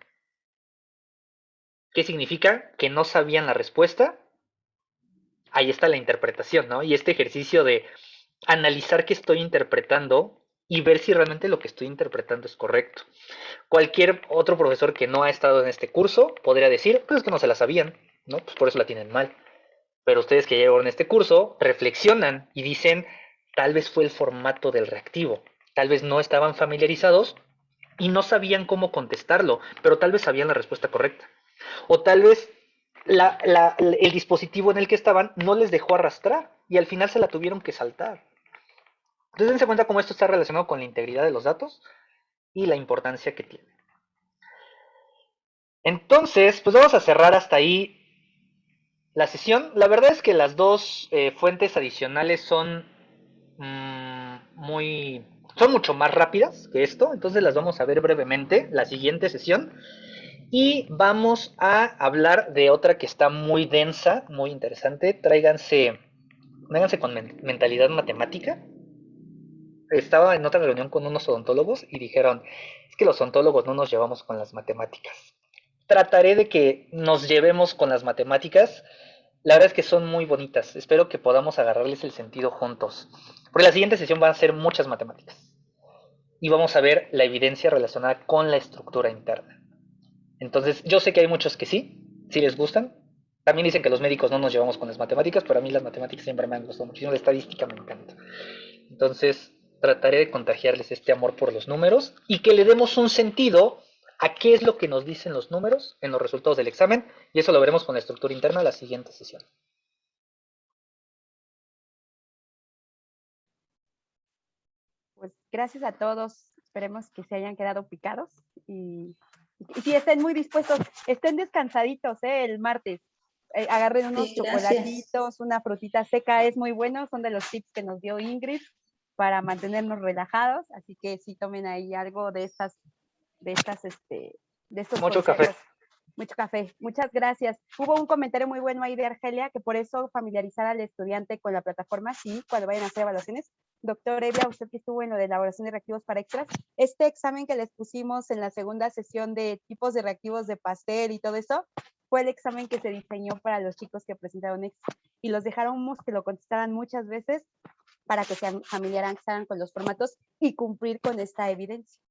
¿Qué significa? Que no sabían la respuesta. Ahí está la interpretación, ¿no? Y este ejercicio de analizar qué estoy interpretando y ver si realmente lo que estoy interpretando es correcto. Cualquier otro profesor que no ha estado en este curso podría decir, pues es que no se la sabían, ¿no? Pues por eso la tienen mal. Pero ustedes que llegaron a este curso reflexionan y dicen, tal vez fue el formato del reactivo, tal vez no estaban familiarizados y no sabían cómo contestarlo, pero tal vez sabían la respuesta correcta. O tal vez el dispositivo en el que estaban no les dejó arrastrar y al final se la tuvieron que saltar. Entonces dense cuenta cómo esto está relacionado con la integridad de los datos y la importancia que tiene. Entonces, pues vamos a cerrar hasta ahí la sesión. La verdad es que las dos fuentes adicionales son son mucho más rápidas que esto, entonces las vamos a ver brevemente la siguiente sesión. Y vamos a hablar de otra que está muy densa, muy interesante. Tráiganse con mentalidad matemática. Estaba en otra reunión con unos odontólogos y dijeron, es que los odontólogos no nos llevamos con las matemáticas. Trataré de que nos llevemos con las matemáticas. La verdad es que son muy bonitas. Espero que podamos agarrarles el sentido juntos. Porque la siguiente sesión van a ser muchas matemáticas. Y vamos a ver la evidencia relacionada con la estructura interna. Entonces, yo sé que hay muchos que sí les gustan. También dicen que los médicos no nos llevamos con las matemáticas, pero a mí las matemáticas siempre me han gustado muchísimo. La estadística me encanta. Entonces, trataré de contagiarles este amor por los números y que le demos un sentido a qué es lo que nos dicen los números en los resultados del examen. Y eso lo veremos con la estructura interna en la siguiente sesión. Pues gracias a todos. Esperemos que se hayan quedado picados y Y sí, estén muy dispuestos, estén descansaditos, el martes. Agarren unos Sí, gracias. chocolatitos, una frutita seca, es muy bueno, son de los tips que nos dio Ingrid para mantenernos relajados, así que sí tomen ahí algo de estos Mucho consejos. café. Mucho café, muchas gracias. Hubo un comentario muy bueno ahí de Argelia, que por eso familiarizar al estudiante con la plataforma, sí, cuando vayan a hacer evaluaciones. Doctor Evia, usted que estuvo en lo de elaboración de reactivos para extras, este examen que les pusimos en la segunda sesión de tipos de reactivos de Pasteur y todo eso, fue el examen que se diseñó para los chicos que presentaron extra y los dejáramos que lo contestaran muchas veces para que se familiarizaran con los formatos y cumplir con esta evidencia.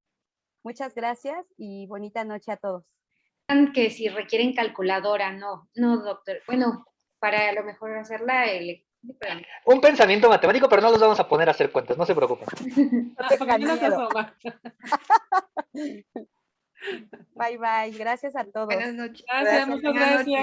Muchas gracias y bonita noche a todos. Que si requieren calculadora, no, doctor. Bueno, para a lo mejor hacerla, Un pensamiento matemático, pero no los vamos a poner a hacer cuentas, no se preocupen. No tengan No seas miedo. boba. Bye, bye. Gracias a todos. Buenas noches. Gracias, muchas Buenas gracias. noches.